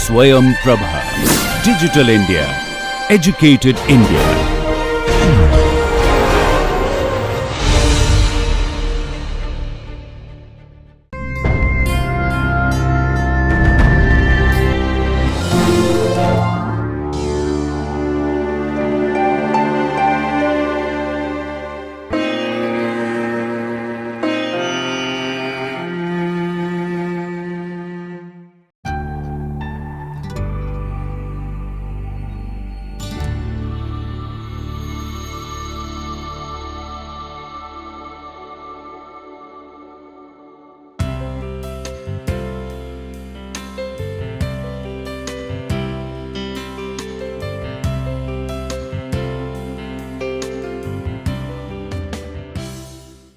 Swayam Prabha. Digital India. Educated India.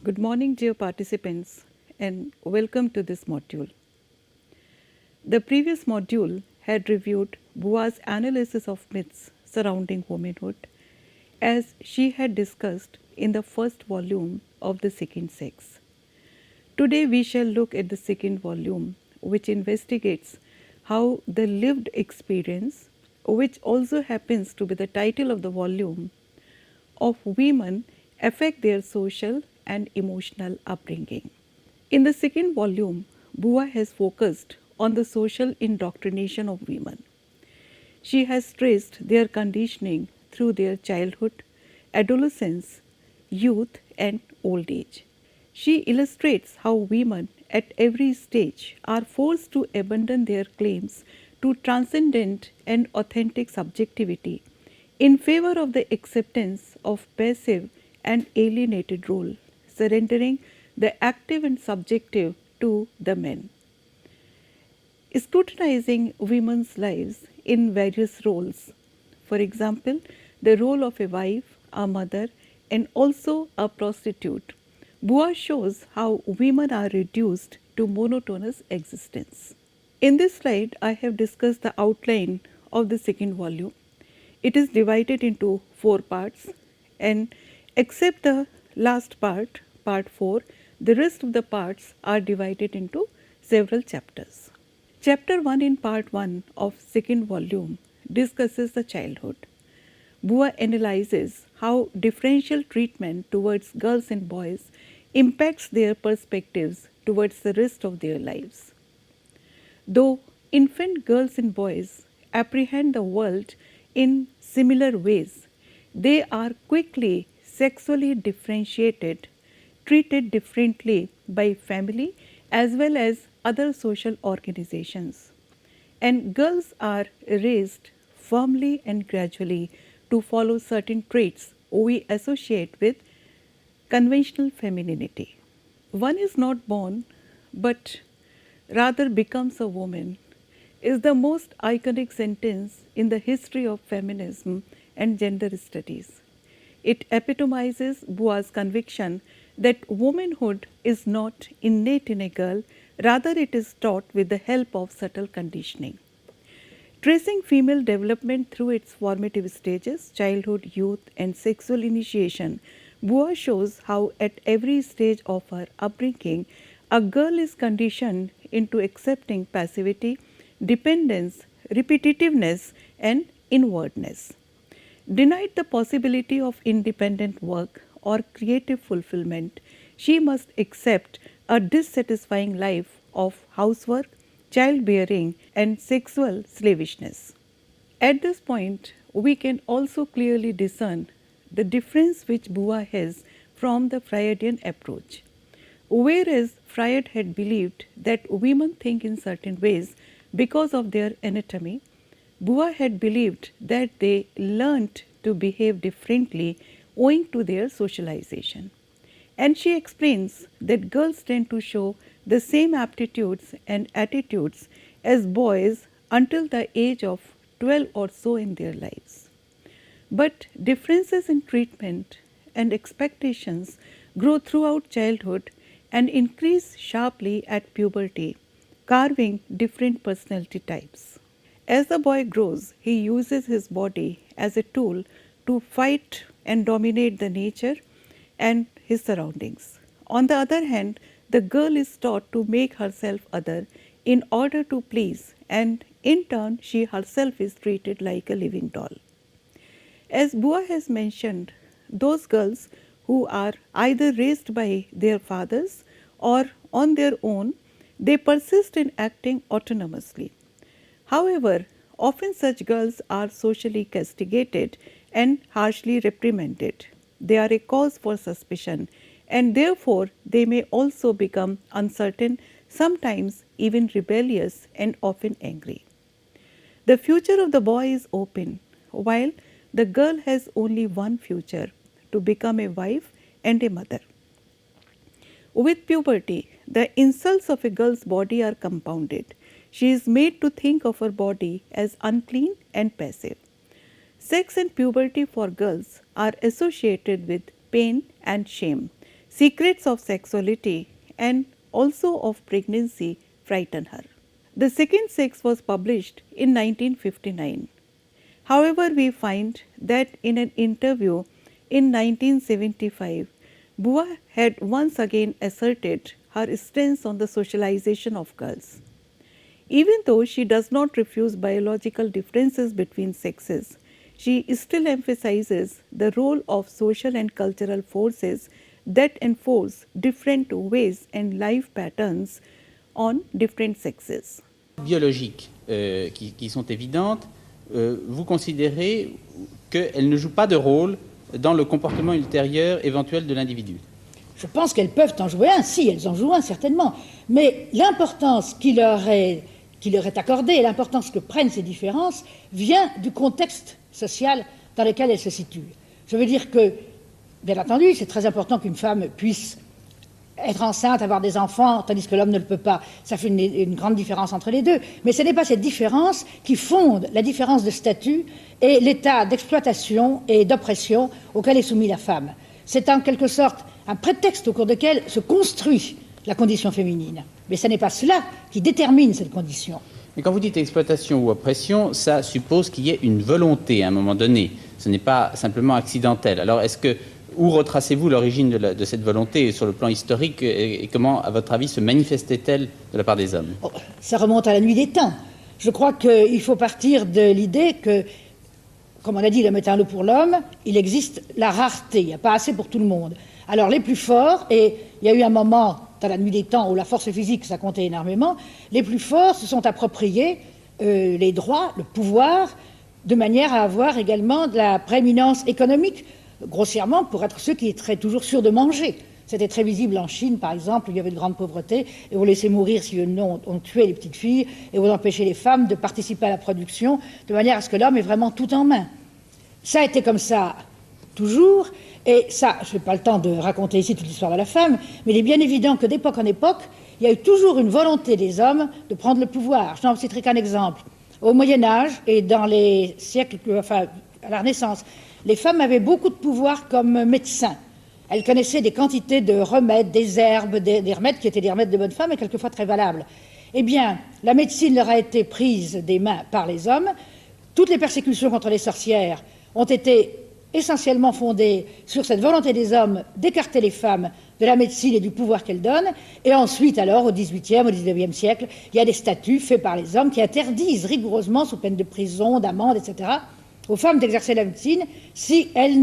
Good morning, dear participants, and welcome to this module. The previous module had reviewed Beauvoirs' analysis of myths surrounding womanhood, as she had discussed in the first volume of The Second Sex. Today we shall look at the second volume, which investigates how the lived experience, which also happens to be the title of the volume, of women affect their social and emotional upbringing. In the second volume, Beauvoir has focused on the social indoctrination of women. She has traced their conditioning through their childhood, adolescence, youth, and old age. She illustrates how women at every stage are forced to abandon their claims to transcendent and authentic subjectivity in favor of the acceptance of passive and alienated role, surrendering the active and subjective to the men. Scrutinizing women's lives in various roles, for example, the role of a wife, a mother, and also a prostitute, Beauvoir shows how women are reduced to monotonous existence. In this slide, I have discussed the outline of the second volume. It is divided into 4 parts, and except the last part, part 4, the rest of the parts are divided into several chapters. Chapter 1 in part 1 of second volume discusses the childhood. Beauvoir analyzes how differential treatment towards girls and boys impacts their perspectives towards the rest of their lives. Though infant girls and boys apprehend the world in similar ways, they are quickly sexually differentiated, treated differently by family as well as other social organizations. And girls are raised firmly and gradually to follow certain traits we associate with conventional femininity. One is not born but rather becomes a woman is the most iconic sentence in the history of feminism and gender studies. It epitomizes Beauvoir's conviction that womanhood is not innate in a girl, rather it is taught with the help of subtle conditioning. Tracing female development through its formative stages, childhood, youth, and sexual initiation, Beauvoir shows how at every stage of her upbringing, a girl is conditioned into accepting passivity, dependence, repetitiveness, and inwardness. Denied the possibility of independent work or creative fulfillment, she must accept a dissatisfying life of housework, childbearing, and sexual slavishness. At this point, we can also clearly discern the difference which Beauvoir has from the Freudian approach. Whereas Freud had believed that women think in certain ways because of their anatomy, Beauvoir had believed that they learnt to behave differently owing to their socialization. And she explains that girls tend to show the same aptitudes and attitudes as boys until the age of 12 or so in their lives. But differences in treatment and expectations grow throughout childhood and increase sharply at puberty, carving different personality types. As the boy grows, he uses his body as a tool to fight and dominate the nature and his surroundings. On the other hand, the girl is taught to make herself other in order to please, and in turn she herself is treated like a living doll. As Bua has mentioned, those girls who are either raised by their fathers or on their own, they persist in acting autonomously. However, often such girls are socially castigated and harshly reprimanded. They are a cause for suspicion, and therefore they may also become uncertain, sometimes even rebellious and often angry. The future of the boy is open, while the girl has only one future, to become a wife and a mother. With puberty, the insults of a girl's body are compounded. She is made to think of her body as unclean and passive. Sex and puberty for girls are associated with pain and shame. Secrets of sexuality and also of pregnancy frighten her. The second sex was published in 1959. However, we find that in an interview in 1975, Bua had once again asserted her stance on the socialization of girls. Even though she does not refuse biological differences between sexes, she still emphasizes the role of social and cultural forces that enforce different ways and life patterns on different sexes. Biologiques qui sont évidentes, vous considérez qu'elles ne jouent pas de rôle dans le comportement ultérieur éventuel de l'individu? Je pense qu'elles peuvent en jouer un, si, elles en jouent un certainement. Mais l'importance qui leur est accordée, l'importance que prennent ces différences, vient du contexte social dans lequel elles se situent. Je veux dire que, bien entendu, c'est très important qu'une femme puisse être enceinte, avoir des enfants, tandis que l'homme ne le peut pas. Ça fait une grande différence entre les deux. Mais ce n'est pas cette différence qui fonde la différence de statut et l'état d'exploitation et d'oppression auquel est soumise la femme. C'est en quelque sorte un prétexte au cours duquel se construit la condition féminine. Mais ce n'est pas cela qui détermine cette condition. Mais quand vous dites exploitation ou oppression, ça suppose qu'il y ait une volonté à un moment donné. Ce n'est pas simplement accidentel. Alors, où retracez-vous l'origine de cette volonté sur le plan historique et comment, à votre avis, se manifestait-elle de la part des hommes? Ça remonte à la nuit des temps. Je crois qu'il faut partir de l'idée que, comme on a dit, l'homme est un lot pour l'homme, il existe la rareté, il n'y a pas assez pour tout le monde. Alors les plus forts, et il y a eu un moment dans la nuit des temps où la force physique, ça comptait énormément, les plus forts se sont appropriés les droits, le pouvoir, de manière à avoir également de la prééminence économique, grossièrement pour être ceux qui étaient toujours sûrs de manger. C'était très visible en Chine, par exemple, où il y avait de grande pauvreté, et vous laissez mourir si on tuait les petites filles, et vous empêchez les femmes de participer à la production, de manière à ce que l'homme ait vraiment tout en main. Ça a été comme ça toujours, et ça, je n'ai pas le temps de raconter ici toute l'histoire de la femme, mais il est bien évident que d'époque en époque, il y a eu toujours une volonté des hommes de prendre le pouvoir. Je n'en citerai qu'un exemple. Au Moyen-Âge et dans les siècles, enfin, à la Renaissance, les femmes avaient beaucoup de pouvoir comme médecins. Elles connaissaient des quantités de remèdes, des herbes, des remèdes qui étaient des remèdes de bonne femme et quelquefois très valables. Eh bien, la médecine leur a été prise des mains par les hommes. Toutes les persécutions contre les sorcières ont été essentiellement fondées sur cette volonté des hommes d'écarter les femmes de la médecine et du pouvoir qu'elles donnent. Et ensuite, alors, au XVIIIe, au XIXe siècle, il y a des statuts faits par les hommes qui interdisent rigoureusement, sous peine de prison, d'amende, etc., aux femmes d'exercer la médecine si elles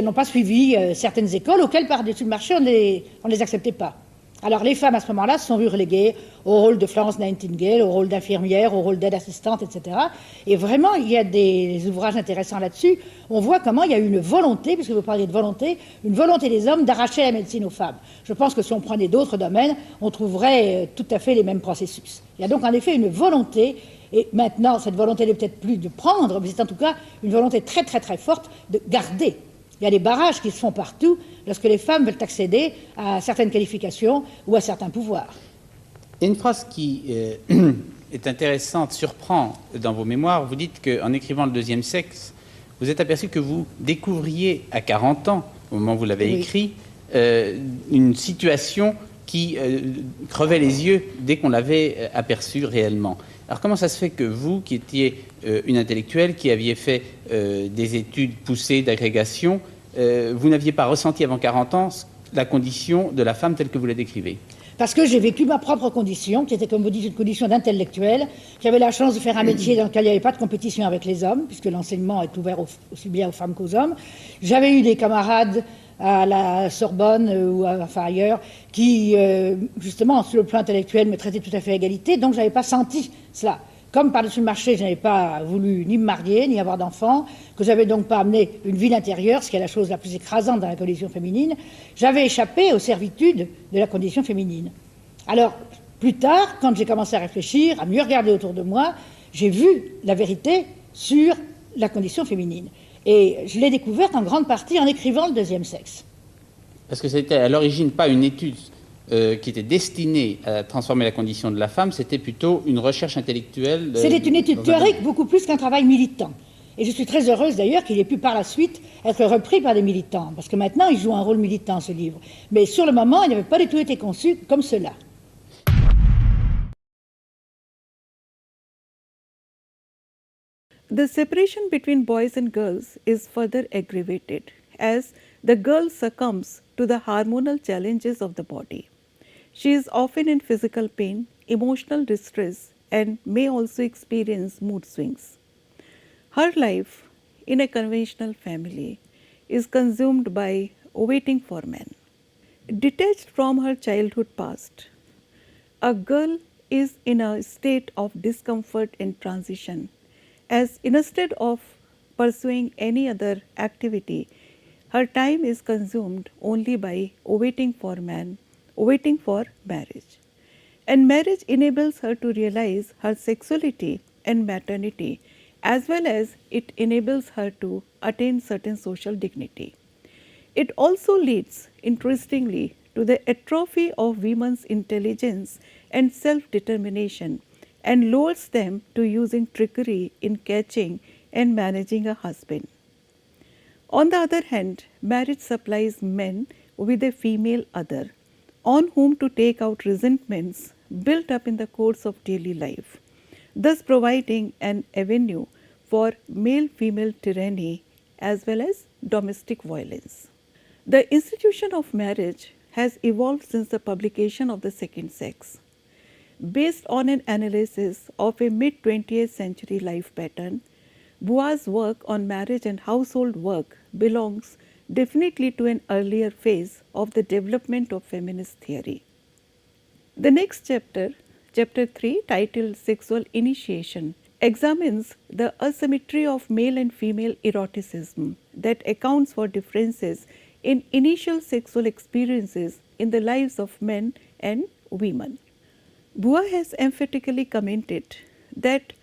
n'ont pas suivi certaines écoles auxquelles, par-dessus le marché, on ne les acceptait pas. Alors les femmes, à ce moment-là, se sont vues reléguées au rôle de Florence Nightingale, au rôle d'infirmière, au rôle d'aide-assistante, etc. Et vraiment, il y a des ouvrages intéressants là-dessus. On voit comment il y a eu une volonté, puisque vous parliez de volonté, une volonté des hommes d'arracher la médecine aux femmes. Je pense que si on prenait d'autres domaines, on trouverait tout à fait les mêmes processus. Il y a donc en effet une volonté. Et maintenant, cette volonté n'est peut-être plus de prendre, mais c'est en tout cas une volonté très très très forte de garder. Il y a des barrages qui se font partout lorsque les femmes veulent accéder à certaines qualifications ou à certains pouvoirs. Il y a une phrase qui est intéressante, surprend dans vos mémoires. Vous dites qu'en écrivant Le deuxième sexe, vous êtes aperçu que vous découvriez à 40 ans, au moment où vous l'avez écrit, une situation qui crevait les yeux dès qu'on l'avait aperçue réellement. Alors comment ça se fait que vous, qui étiez une intellectuelle, qui aviez fait des études poussées d'agrégation, vous n'aviez pas ressenti avant 40 ans la condition de la femme telle que vous la décrivez? Parce que j'ai vécu ma propre condition, qui était, comme vous dites, une condition d'intellectuel, qui avait la chance de faire un métier dans lequel il n'y avait pas de compétition avec les hommes, puisque l'enseignement est ouvert aussi bien aux femmes qu'aux hommes. J'avais eu des camarades à la Sorbonne ou enfin ailleurs, qui, justement, sur le plan intellectuel, me traitaient tout à fait à égalité, donc je n'avais pas senti cela. Comme par-dessus le marché, je n'avais pas voulu ni me marier, ni avoir d'enfants, que je n'avais donc pas amené une vie intérieure, ce qui est la chose la plus écrasante dans la condition féminine, j'avais échappé aux servitudes de la condition féminine. Alors, plus tard, quand j'ai commencé à réfléchir, à mieux regarder autour de moi, j'ai vu la vérité sur la condition féminine. Et je l'ai découverte en grande partie en écrivant Le deuxième sexe. Parce que c'était à l'origine pas une étude qui était destinée à transformer la condition de la femme, c'était plutôt une recherche intellectuelle. C'était une étude théorique beaucoup plus qu'un travail militant. Et je suis très heureuse d'ailleurs qu'il ait pu par la suite être repris par des militants, parce que maintenant il joue un rôle militant, ce livre. Mais sur le moment, il n'avait pas du tout été conçu comme cela. The separation between boys and girls is further aggravated as the girl succumbs to the hormonal challenges of the body. She is often in physical pain, emotional distress, and may also experience mood swings. Her life in a conventional family is consumed by waiting for men. Detached from her childhood past, a girl is in a state of discomfort and transition, as instead of pursuing any other activity, her time is consumed only by waiting for marriage. And marriage enables her to realize her sexuality and maternity, as well as it enables her to attain certain social dignity. It also leads, interestingly, to the atrophy of women's intelligence and self-determination and lures them to using trickery in catching and managing a husband. On the other hand, marriage supplies men with a female other on whom to take out resentments built up in the course of daily life, thus providing an avenue for male-female tyranny as well as domestic violence. The institution of marriage has evolved since the publication of The Second Sex. Based on an analysis of a mid-20th century life pattern, Beauvoirs' work on marriage and household work belongs definitely to an earlier phase of the development of feminist theory. The next chapter, chapter 3, titled Sexual Initiation, examines the asymmetry of male and female eroticism that accounts for differences in initial sexual experiences in the lives of men and women. Beauvoirs has emphatically commented that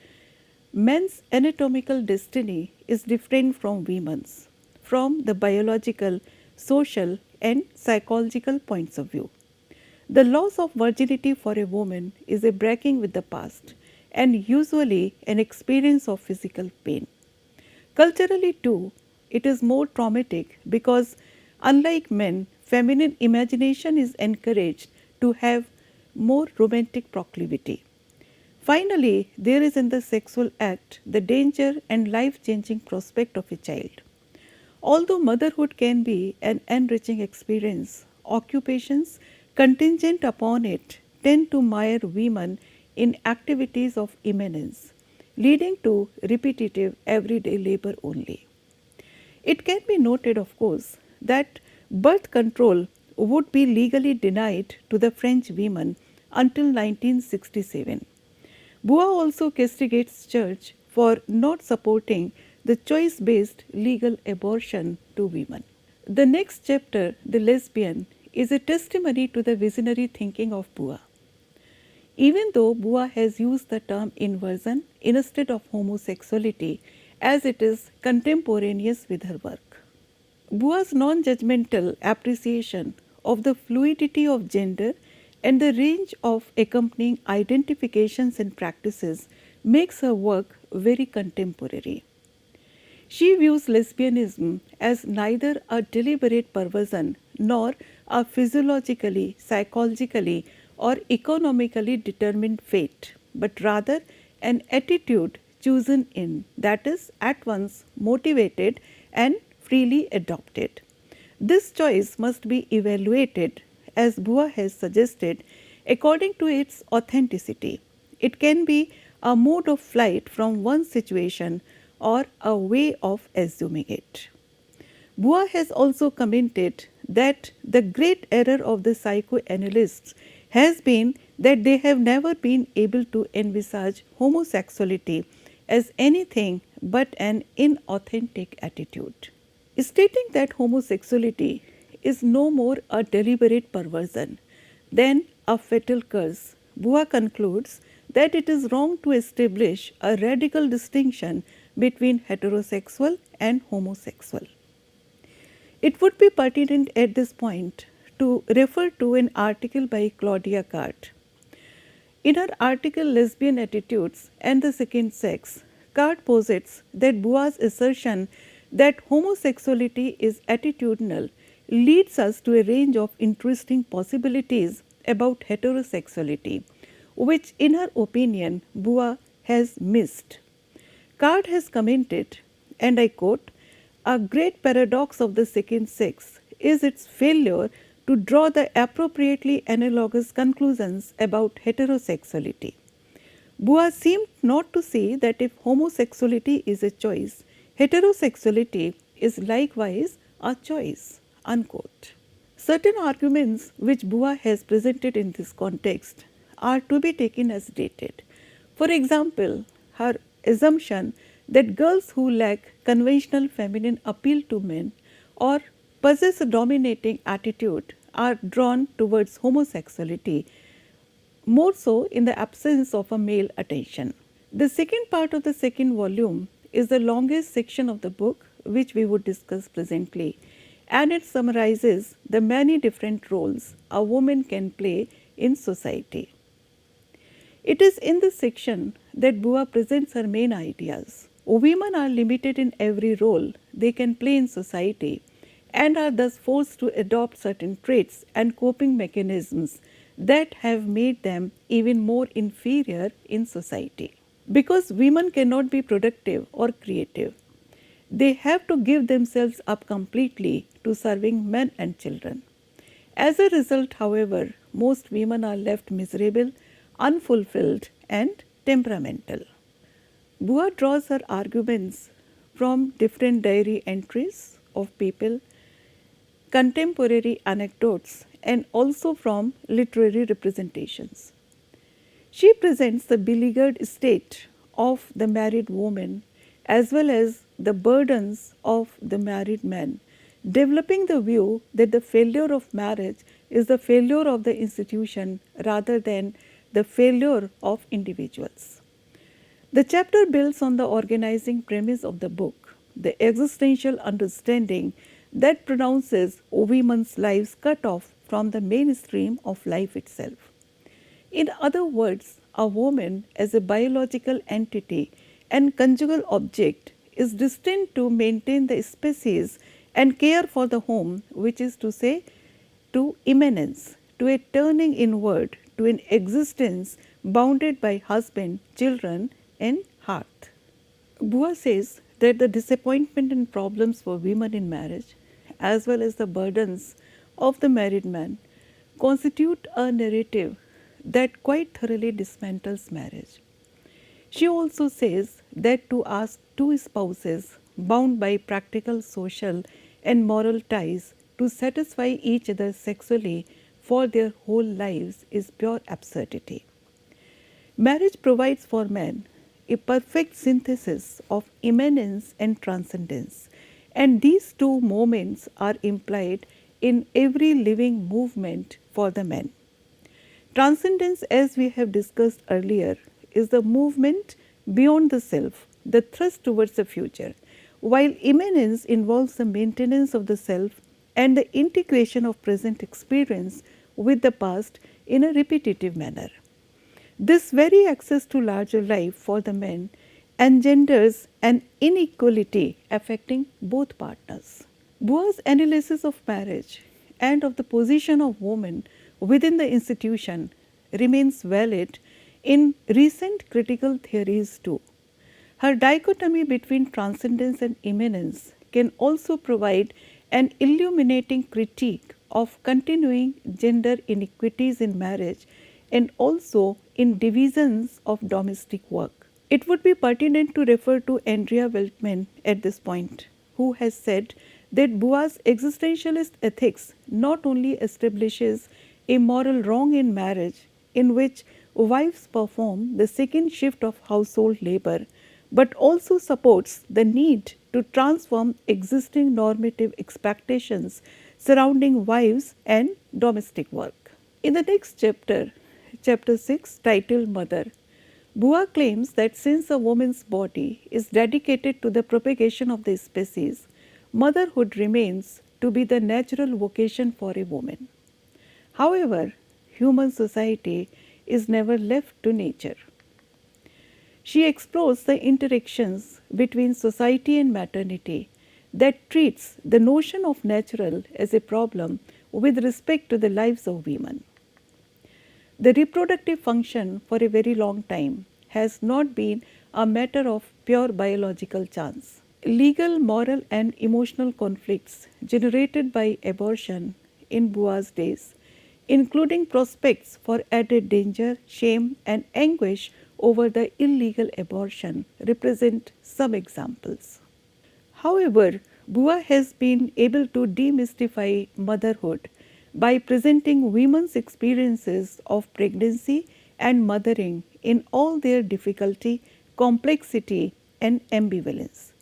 men's anatomical destiny is different from women's, from the biological, social, and psychological points of view. The loss of virginity for a woman is a breaking with the past and usually an experience of physical pain. Culturally, too, it is more traumatic because, unlike men, feminine imagination is encouraged to have more romantic proclivity. Finally, there is in the sexual act the danger and life-changing prospect of a child. Although motherhood can be an enriching experience, occupations contingent upon it tend to mire women in activities of imminence, leading to repetitive everyday labor only. It can be noted, of course, that birth control would be legally denied to the French women until 1967. Beauvoirs also castigates Church for not supporting the choice-based legal abortion to women. The next chapter, The Lesbian, is a testimony to the visionary thinking of Beauvoirs. Even though Beauvoirs has used the term inversion instead of homosexuality, as it is contemporaneous with her work. Beauvoirs' non-judgmental appreciation of the fluidity of gender and the range of accompanying identifications and practices makes her work very contemporary. She views lesbianism as neither a deliberate perversion nor a physiologically, psychologically, or economically determined fate, but rather an attitude chosen in, that is, at once motivated and freely adopted. This choice must be evaluated, as Beauvoirs has suggested, according to its authenticity. It can be a mode of flight from one situation or a way of assuming it. Beauvoir has also commented that the great error of the psychoanalysts has been that they have never been able to envisage homosexuality as anything but an inauthentic attitude. Stating that homosexuality is no more a deliberate perversion than a fatal curse, Beauvoir concludes that it is wrong to establish a radical distinction between heterosexual and homosexual. It would be pertinent at this point to refer to an article by Claudia Cart. In her article Lesbian Attitudes and the Second Sex, Cart posits that Beauvoir's assertion that homosexuality is attitudinal leads us to a range of interesting possibilities about heterosexuality, which in her opinion Beauvoir has missed. Cart has commented, and I quote, "A great paradox of the second sex is its failure to draw the appropriately analogous conclusions about heterosexuality." Beauvoir seemed not to see that if homosexuality is a choice, heterosexuality is likewise a choice. Unquote. Certain arguments which Beauvoir has presented in this context are to be taken as dated. For example, her assumption that girls who lack conventional feminine appeal to men or possess a dominating attitude are drawn towards homosexuality, more so in the absence of a male attention. The second part of the second volume is the longest section of the book, which we would discuss presently, and it summarizes the many different roles a woman can play in society. It is in this section that Beauvoir presents her main ideas. Women are limited in every role they can play in society and are thus forced to adopt certain traits and coping mechanisms that have made them even more inferior in society. Because women cannot be productive or creative, they have to give themselves up completely to serving men and children. As a result, however, most women are left miserable, unfulfilled, and temperamental. Beauvoir draws her arguments from different diary entries of people, contemporary anecdotes, and also from literary representations. She presents the beleaguered state of the married woman as well as the burdens of the married man, developing the view that the failure of marriage is the failure of the institution rather than the failure of individuals. The chapter builds on the organizing premise of the book, the existential understanding that pronounces women's lives cut off from the mainstream of life itself. In other words, a woman as a biological entity and conjugal object is destined to maintain the species and care for the home, which is to say, to immanence, to a turning inward, to an existence bounded by husband, children, and hearth. Beauvoir says that the disappointment and problems for women in marriage, as well as the burdens of the married man, constitute a narrative that quite thoroughly dismantles marriage. She also says that to ask two spouses bound by practical social and moral ties to satisfy each other sexually for their whole lives is pure absurdity. Marriage provides for man a perfect synthesis of immanence and transcendence, and these two moments are implied in every living movement for the man. Transcendence, as we have discussed earlier, is the movement beyond the self, the thrust towards the future, while immanence involves the maintenance of the self and the integration of present experience with the past in a repetitive manner. This very access to larger life for the men engenders an inequality affecting both partners. Beauvoir's analysis of marriage and of the position of women within the institution remains valid in recent critical theories too. Her dichotomy between transcendence and immanence can also provide an illuminating critique of continuing gender inequities in marriage and also in divisions of domestic work. It would be pertinent to refer to Andrea Weltman at this point, who has said that Beauvoir's existentialist ethics not only establishes a moral wrong in marriage in which wives perform the second shift of household labor, but also supports the need to transform existing normative expectations surrounding wives and domestic work. In the next chapter, chapter 6, titled Mother, Beauvoir claims that since a woman's body is dedicated to the propagation of the species, motherhood remains to be the natural vocation for a woman. However, human society is never left to nature. She explores the interactions between society and maternity that treats the notion of natural as a problem with respect to the lives of women. The reproductive function for a very long time has not been a matter of pure biological chance. Legal, moral, and emotional conflicts generated by abortion in Beauvoir's days, including prospects for added danger, shame, and anguish over the illegal abortion, represent some examples. However, Beauvoir has been able to demystify motherhood by presenting women's experiences of pregnancy and mothering in all their difficulty, complexity, and ambivalence.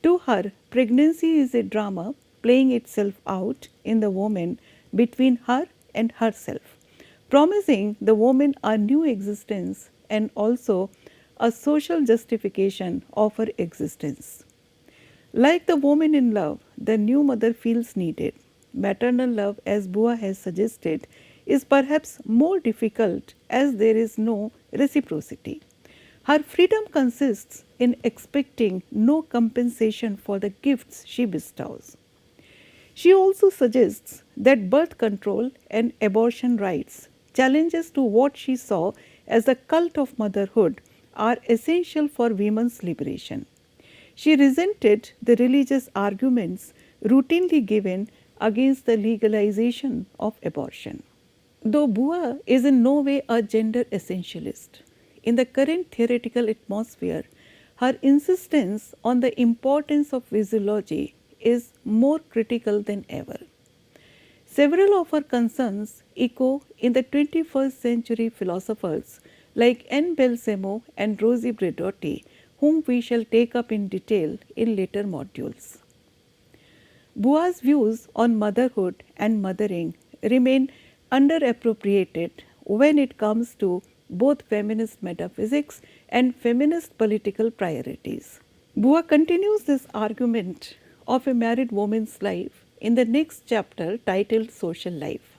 To her, pregnancy is a drama playing itself out in the woman between her and herself, promising the woman a new existence and also a social justification of her existence. Like the woman in love, the new mother feels needed. Maternal love, as Beauvoir has suggested, is perhaps more difficult as there is no reciprocity. Her freedom consists in expecting no compensation for the gifts she bestows. She also suggests that birth control and abortion rights, challenges to what she saw as a cult of motherhood, are essential for women's liberation. She resented the religious arguments routinely given against the legalization of abortion. Though Beauvoir is in no way a gender essentialist, in the current theoretical atmosphere, her insistence on the importance of physiology is more critical than ever. Several of her concerns echo in the 21st century philosophers like Anne Balsamo and Rosie Braidotti, whom we shall take up in detail in later modules. Beauvoir's views on motherhood and mothering remain underappropriated when it comes to both feminist metaphysics and feminist political priorities. Beauvoir continues this argument of a married woman's life in the next chapter titled Social Life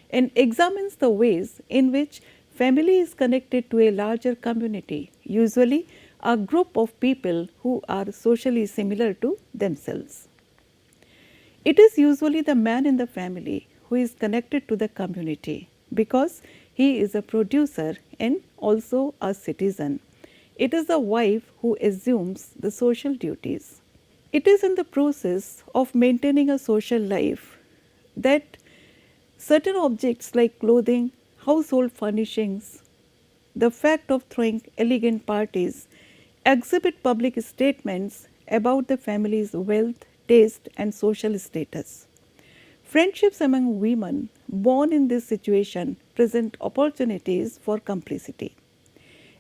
and examines the ways in which family is connected to a larger community, usually a group of people who are socially similar to themselves. It is usually the man in the family who is connected to the community because he is a producer and also a citizen. It is the wife who assumes the social duties. It is in the process of maintaining a social life that certain objects like clothing, household furnishings, the fact of throwing elegant parties, exhibit public statements about the family's wealth, taste, and social status. Friendships among women born in this situation present opportunities for complicity.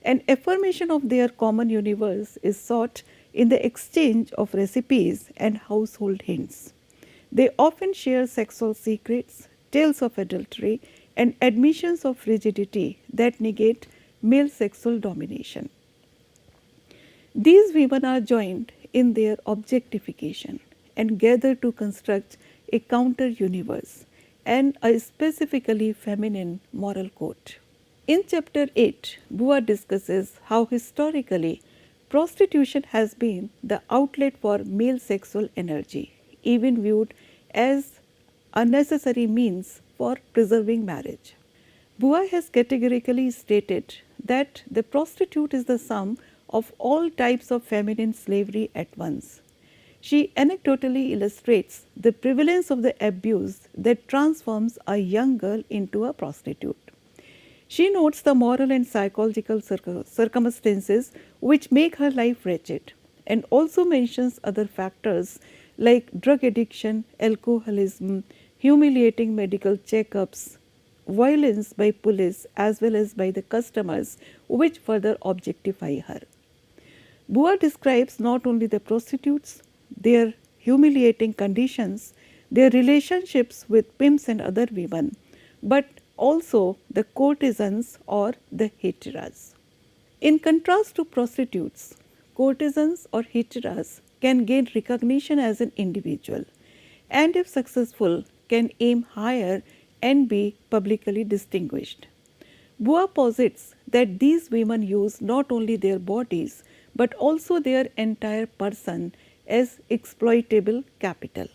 An affirmation of their common universe is sought in the exchange of recipes and household hints. They often share sexual secrets, tales of adultery, and admissions of frigidity that negate male sexual domination. These women are joined in their objectification and gather to construct a counter universe and a specifically feminine moral code. In chapter 8, Beauvoir discusses how historically prostitution has been the outlet for male sexual energy, even viewed as a necessary means for preserving marriage. Beauvoir has categorically stated that the prostitute is the sum of all types of feminine slavery at once. She anecdotally illustrates the prevalence of the abuse that transforms a young girl into a prostitute. She notes the moral and psychological circumstances which make her life wretched, and also mentions other factors like drug addiction, alcoholism, humiliating medical checkups, violence by police as well as by the customers, which further objectify her. Bua describes not only the prostitutes, their humiliating conditions, their relationships with pimps and other women, but also the courtesans or the heteras. In contrast to prostitutes, courtesans or heteras can gain recognition as an individual, and if successful, can aim higher and be publicly distinguished. Bua posits that these women use not only their bodies but also their entire person as exploitable capital.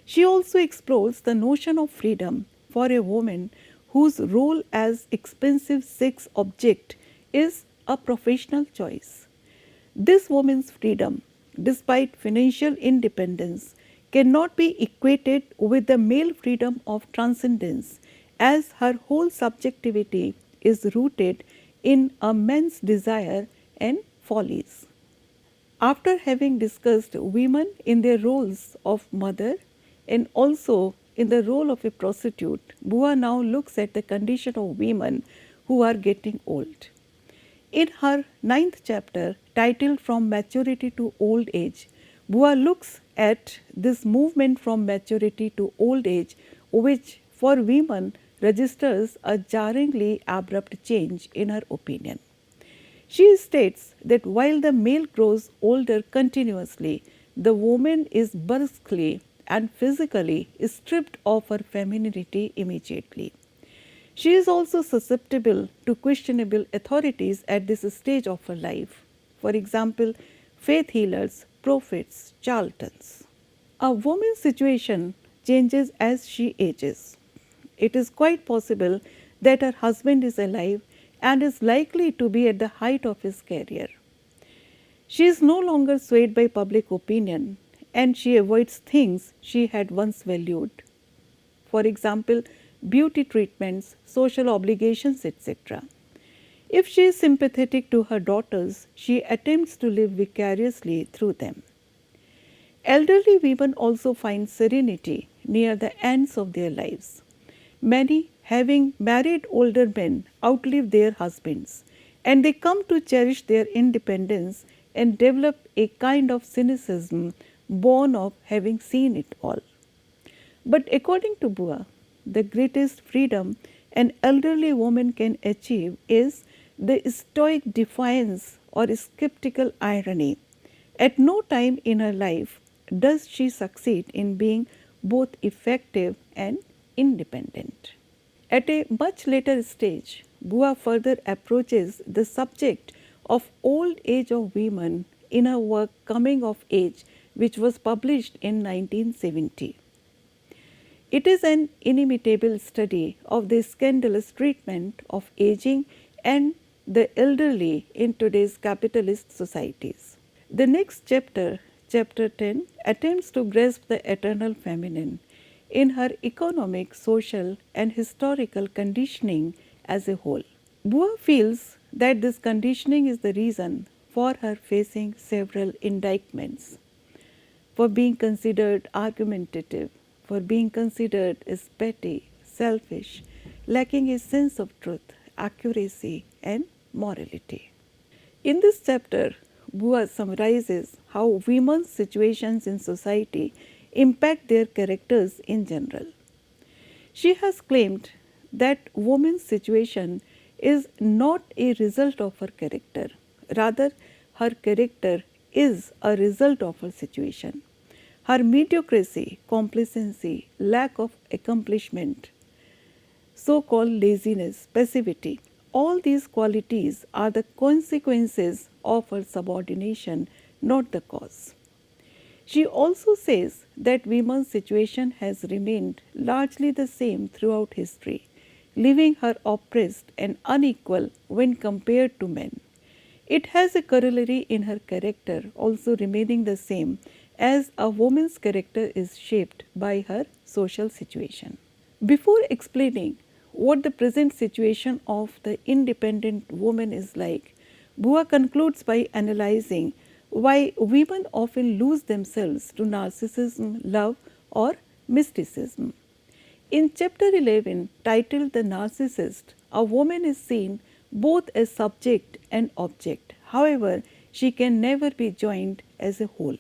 She also explores the notion of freedom for a woman whose role as expensive sex object is a professional choice. This woman's freedom, despite financial independence, cannot be equated with the male freedom of transcendence, as her whole subjectivity is rooted in a man's desire and follies. After having discussed women in their roles of mother and also in the role of a prostitute, Bua now looks at the condition of women who are getting old. In her 9th chapter, titled From Maturity to Old Age, Bua looks at this movement from maturity to old age, which for women registers a jarringly abrupt change in her opinion. She states that while the male grows older continuously, the woman is brusquely and physically stripped of her femininity immediately. She is also susceptible to questionable authorities at this stage of her life. For example, faith healers, prophets, charlatans. A woman's situation changes as she ages. It is quite possible that her husband is alive and is likely to be at the height of his career. She is no longer swayed by public opinion and she avoids things she had once valued. For example, beauty treatments, social obligations, etc. If she is sympathetic to her daughters, she attempts to live vicariously through them. Elderly women also find serenity near the ends of their lives. Many, having married older men, outlive their husbands, and they come to cherish their independence and develop a kind of cynicism born of having seen it all. But according to Bua, the greatest freedom an elderly woman can achieve is the stoic defiance or skeptical irony. At no time in her life does she succeed in being both effective and independent. At a much later stage, Bua further approaches the subject of old age of women in her work Coming of Age, which was published in 1970. It is an inimitable study of the scandalous treatment of aging and the elderly in today's capitalist societies. The next chapter, chapter 10, attempts to grasp the eternal feminine in her economic, social, and historical conditioning as a whole. Bua feels that this conditioning is the reason for her facing several indictments, for being considered argumentative, for being considered as petty, selfish, lacking a sense of truth, accuracy, and morality. In this chapter, Bua summarizes how women's situations in society impact their characters in general. She has claimed that women's situation is not a result of her character, rather, her character is a result of her situation. Her mediocrity, complacency, lack of accomplishment, so-called laziness, passivity, all these qualities are the consequences of her subordination, not the cause. She also says that women's situation has remained largely the same throughout history, leaving her oppressed and unequal when compared to men. It has a corollary in her character also remaining the same, as a woman's character is shaped by her social situation. Before explaining what the present situation of the independent woman is like, Bua concludes by analyzing why women often lose themselves to narcissism, love, or mysticism. In chapter 11, titled The Narcissist, a woman is seen both as subject and object. However, she can never be joined as a whole.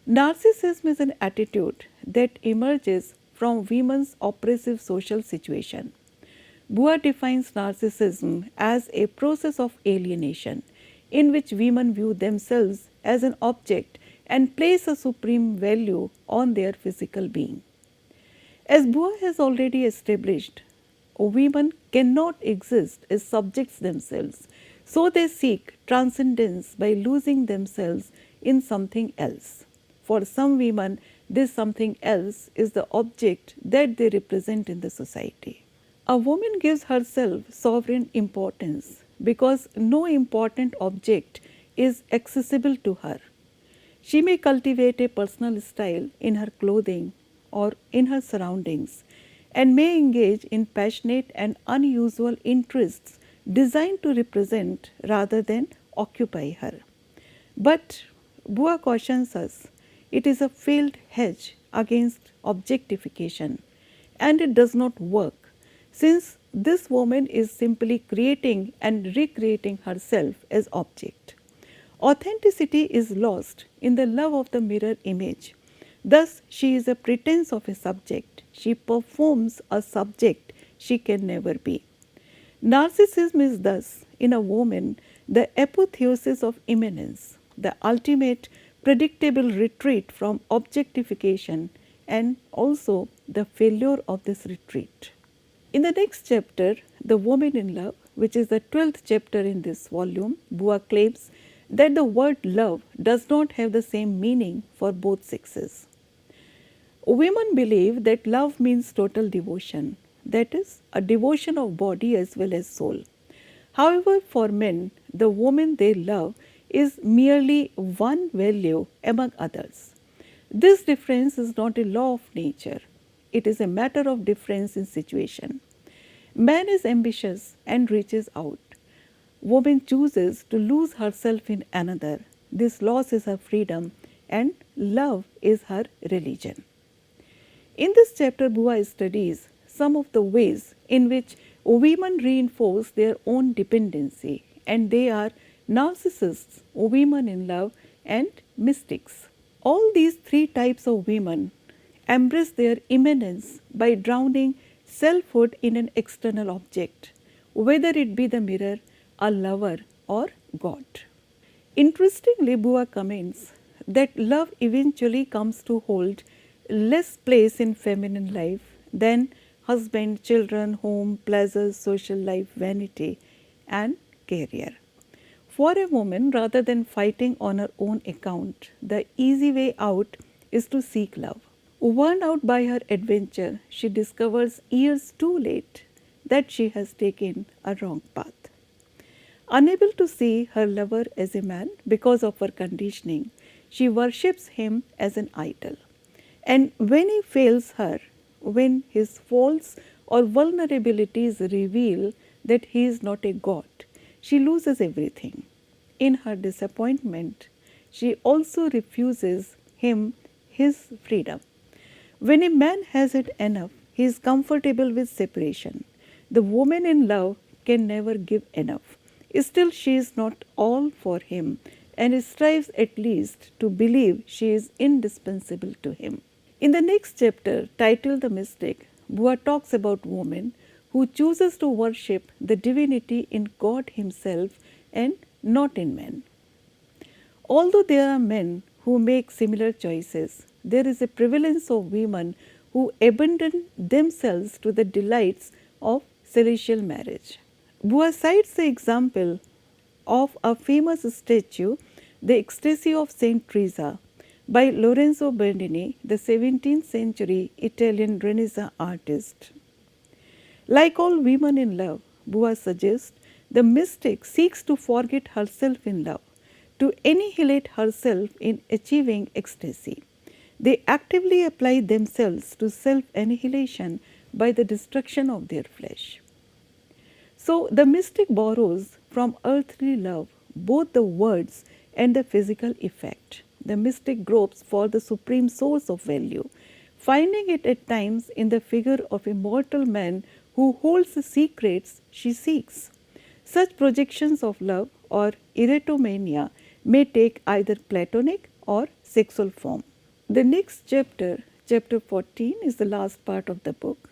Narcissism is an attitude that emerges from women's oppressive social situation. Bua defines narcissism as a process of alienation in which women view themselves as an object and place a supreme value on their physical being. As Bua has already established, women cannot exist as subjects themselves, so they seek transcendence by losing themselves in something else. For some women, this something else is the object that they represent in the society. A woman gives herself sovereign importance because no important object is accessible to her. She may cultivate a personal style in her clothing or in her surroundings and may engage in passionate and unusual interests designed to represent rather than occupy her. But Bua cautions us, it is a failed hedge against objectification, and it does not work since this woman is simply creating and recreating herself as object. Authenticity is lost in the love of the mirror image. Thus, she is a pretense of a subject. She performs a subject she can never be. Narcissism is thus, in a woman, the apotheosis of immanence, the ultimate predictable retreat from objectification, and also the failure of this retreat. In the next chapter, The Woman in Love, which is the 12th chapter in this volume, Bua claims that the word love does not have the same meaning for both sexes. Women believe that love means total devotion, that is, a devotion of body as well as soul. However, for men, the woman they love is merely one value among others. This difference is not a law of nature. It is a matter of difference in situation. Man is ambitious and reaches out. Woman chooses to lose herself in another. This loss is her freedom and love is her religion. In this chapter, Bua studies some of the ways in which women reinforce their own dependency, and they are narcissists, women in love, and mystics. All these three types of women embrace their immanence by drowning selfhood in an external object, whether it be the mirror, a lover, or God. Interestingly, Bua comments that love eventually comes to hold less place in feminine life than husband, children, home, pleasures, social life, vanity, and career. For a woman, rather than fighting on her own account, the easy way out is to seek love. Worn out by her adventure, she discovers years too late that she has taken a wrong path. Unable to see her lover as a man because of her conditioning, she worships him as an idol. And when he fails her, when his faults or vulnerabilities reveal that he is not a god, she loses everything. In her disappointment, she also refuses him his freedom. When a man has had enough, he is comfortable with separation. The woman in love can never give enough. Still, she is not all for him and strives at least to believe she is indispensable to him. In the next chapter, titled The Mystic, Bua talks about woman who chooses to worship the divinity in God himself and not in men. Although there are men who make similar choices, there is a prevalence of women who abandon themselves to the delights of celestial marriage. Bua cites the example of a famous statue, The Ecstasy of Saint Teresa, by Lorenzo Bernini, the 17th century Italian Renaissance artist. Like all women in love, Bua suggests the mystic seeks to forget herself in love, to annihilate herself in achieving ecstasy. They actively apply themselves to self-annihilation by the destruction of their flesh. So the mystic borrows from earthly love both the words and the physical effect. The mystic gropes for the supreme source of value, finding it at times in the figure of a mortal man who holds the secrets she seeks. Such projections of love or erotomania may take either platonic or sexual form. The next chapter, chapter 14, is the last part of the book,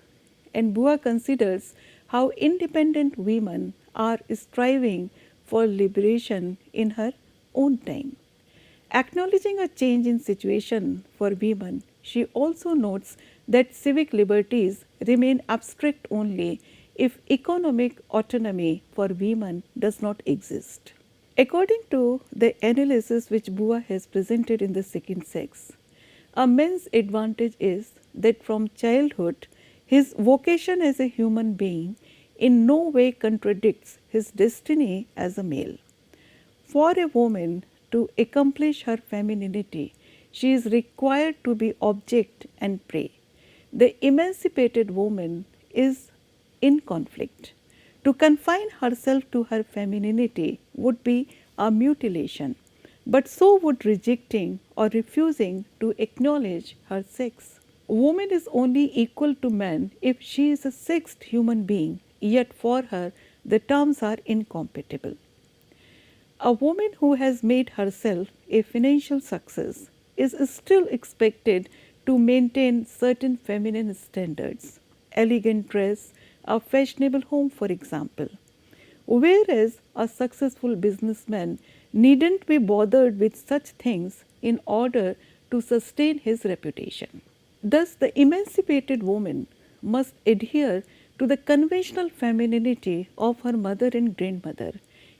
and Bua considers how independent women are striving for liberation in her own time. Acknowledging a change in situation for women, she also notes that civic liberties remain abstract only if economic autonomy for women does not exist. According to the analysis which Bua has presented in the second sex, a man's advantage is that from childhood, his vocation as a human being in no way contradicts his destiny as a male. For a woman to accomplish her femininity, she is required to be object and prey. The emancipated woman is in conflict. To confine herself to her femininity would be a mutilation, but so would rejecting or refusing to acknowledge her sex. Woman is only equal to man if she is a sexed human being, yet for her the terms are incompatible. A woman who has made herself a financial success is still expected to maintain certain feminine standards, elegant dress, a fashionable home, for example. Whereas a successful businessman needn't be bothered with such things in order to sustain his reputation. Thus, the emancipated woman must adhere to the conventional femininity of her mother and grandmother,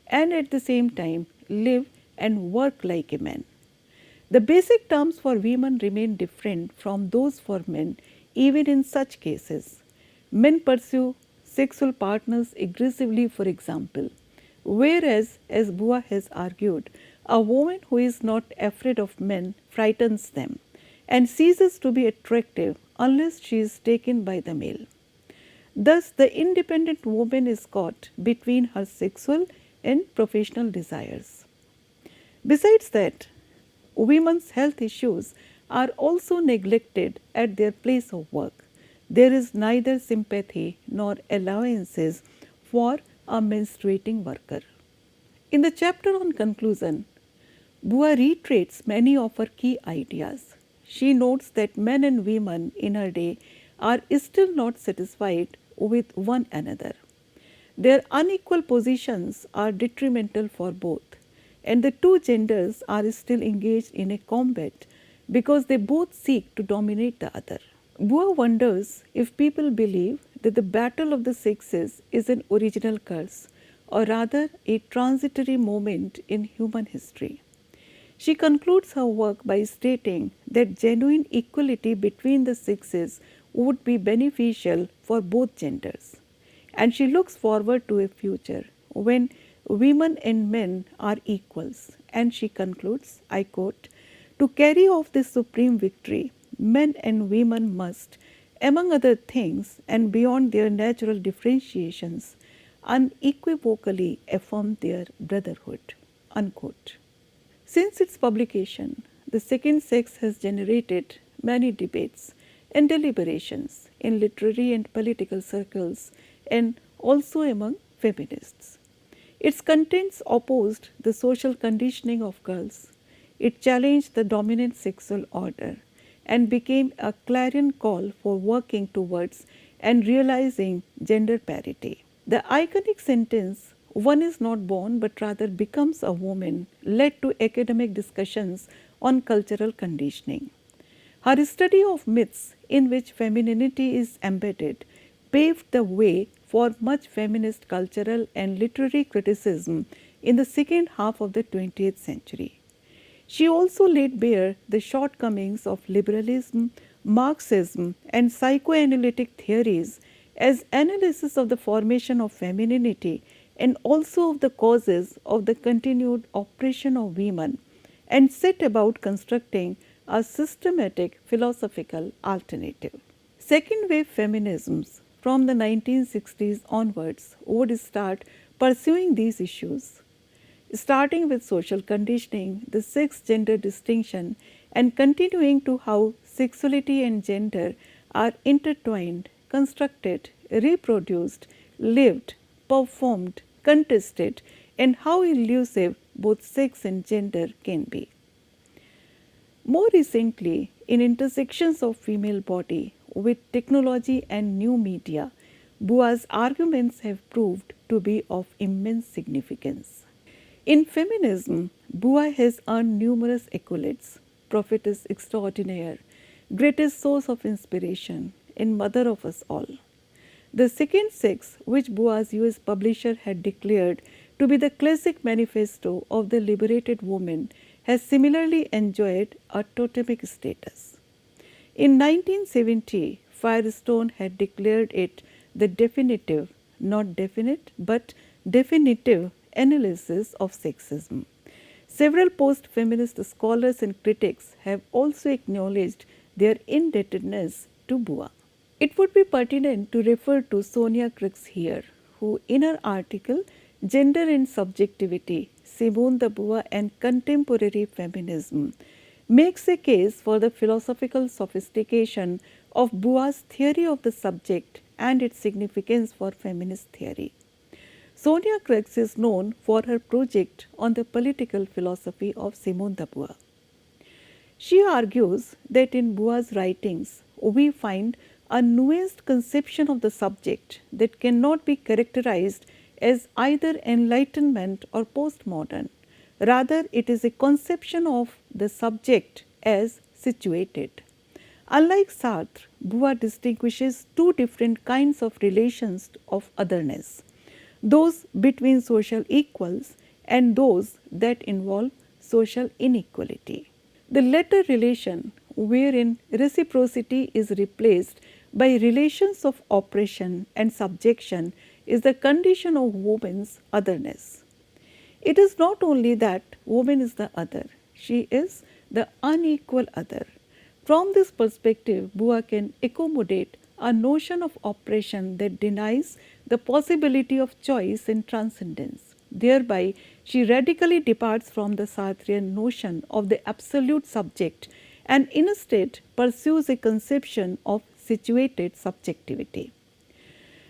and at the same time live and work like a man. The basic terms for women remain different from those for men even in such cases. Men pursue sexual partners aggressively, for example, whereas, as Bua has argued, a woman who is not afraid of men frightens them and ceases to be attractive unless she is taken by the male. Thus, the independent woman is caught between her sexual and professional desires. Besides that, women's health issues are also neglected at their place of work. There is neither sympathy nor allowances for a menstruating worker. In the chapter on conclusion, Bua reiterates many of her key ideas. She notes that men and women in her day are still not satisfied with one another. Their unequal positions are detrimental for both, and the two genders are still engaged in a combat because they both seek to dominate the other. Bua wonders if people believe that the battle of the sexes is an original curse, or rather a transitory moment in human history. She concludes her work by stating that genuine equality between the sexes would be beneficial for both genders, and she looks forward to a future when women and men are equals, and she concludes, I quote, "To carry off this supreme victory, men and women must, among other things and beyond their natural differentiations, unequivocally affirm their brotherhood." Unquote. Since its publication, the second sex has generated many debates and deliberations in literary and political circles and also among feminists. Its contents opposed the social conditioning of girls. It challenged the dominant sexual order and became a clarion call for working towards and realizing gender parity. The iconic sentence, "One is not born but rather becomes a woman," led to academic discussions on cultural conditioning. Her study of myths in which femininity is embedded paved the way for much feminist cultural and literary criticism in the second half of the 20th century. She also laid bare the shortcomings of liberalism, Marxism, and psychoanalytic theories as analysis of the formation of femininity and also of the causes of the continued oppression of women, and set about constructing a systematic philosophical alternative. Second wave feminisms from the 1960s onwards would start pursuing these issues, starting with social conditioning, the sex gender distinction, and continuing to how sexuality and gender are intertwined, constructed, reproduced, lived, performed, contested, and how elusive both sex and gender can be. More recently, in intersections of female body with technology and new media, Bua's arguments have proved to be of immense significance. In feminism, Bua has earned numerous accolades: prophetess extraordinaire, greatest source of inspiration, and mother of us all. The second sex, which Bua's US publisher had declared to be the classic manifesto of the liberated woman, has similarly enjoyed a totemic status. In 1970, Firestone had declared it the definitive, not definite, but definitive analysis of sexism. Several post-feminist scholars and critics have also acknowledged their indebtedness to Bua. It would be pertinent to refer to Sonia Crux here, who in her article Gender and Subjectivity, Simone the Bua and Contemporary Feminism, makes a case for the philosophical sophistication of Bua's theory of the subject and its significance for feminist theory. Sonia Crux is known for her project on the political philosophy of Simone de Beauvoir. She argues that in Bua's writings we find a nuanced conception of the subject that cannot be characterized as either enlightenment or postmodern. Rather, it is a conception of the subject as situated. Unlike Sartre, Beauvoir distinguishes two different kinds of relations of otherness: those between social equals and those that involve social inequality. The latter relation, wherein reciprocity is replaced by relations of oppression and subjection, is the condition of woman's otherness. It is not only that woman is the other, she is the unequal other. From this perspective, Beauvoir can accommodate a notion of oppression that denies the possibility of choice and transcendence. Thereby, she radically departs from the Sartrean notion of the absolute subject and instead pursues a conception of situated subjectivity.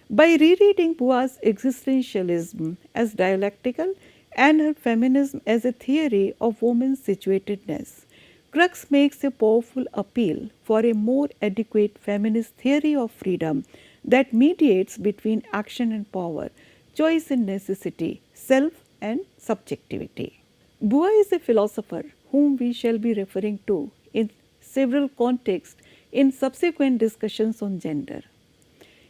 By rereading Beauvoir's existentialism as dialectical and her feminism as a theory of woman's situatedness, Crux makes a powerful appeal for a more adequate feminist theory of freedom that mediates between action and power, choice and necessity, self and subjectivity. Beauvoir is a philosopher whom we shall be referring to in several contexts in subsequent discussions on gender.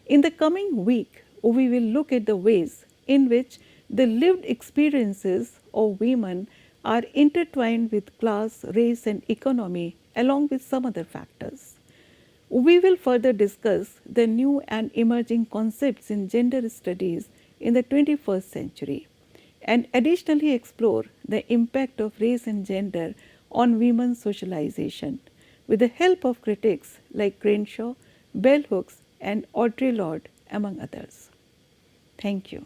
In the coming week, we will look at the ways in which the lived experiences of women are intertwined with class, race and economy along with some other factors. We will further discuss the new and emerging concepts in gender studies in the 21st century and additionally explore the impact of race and gender on women's socialization with the help of critics like Crenshaw, Bell Hooks and Audre Lorde, among others. Thank you.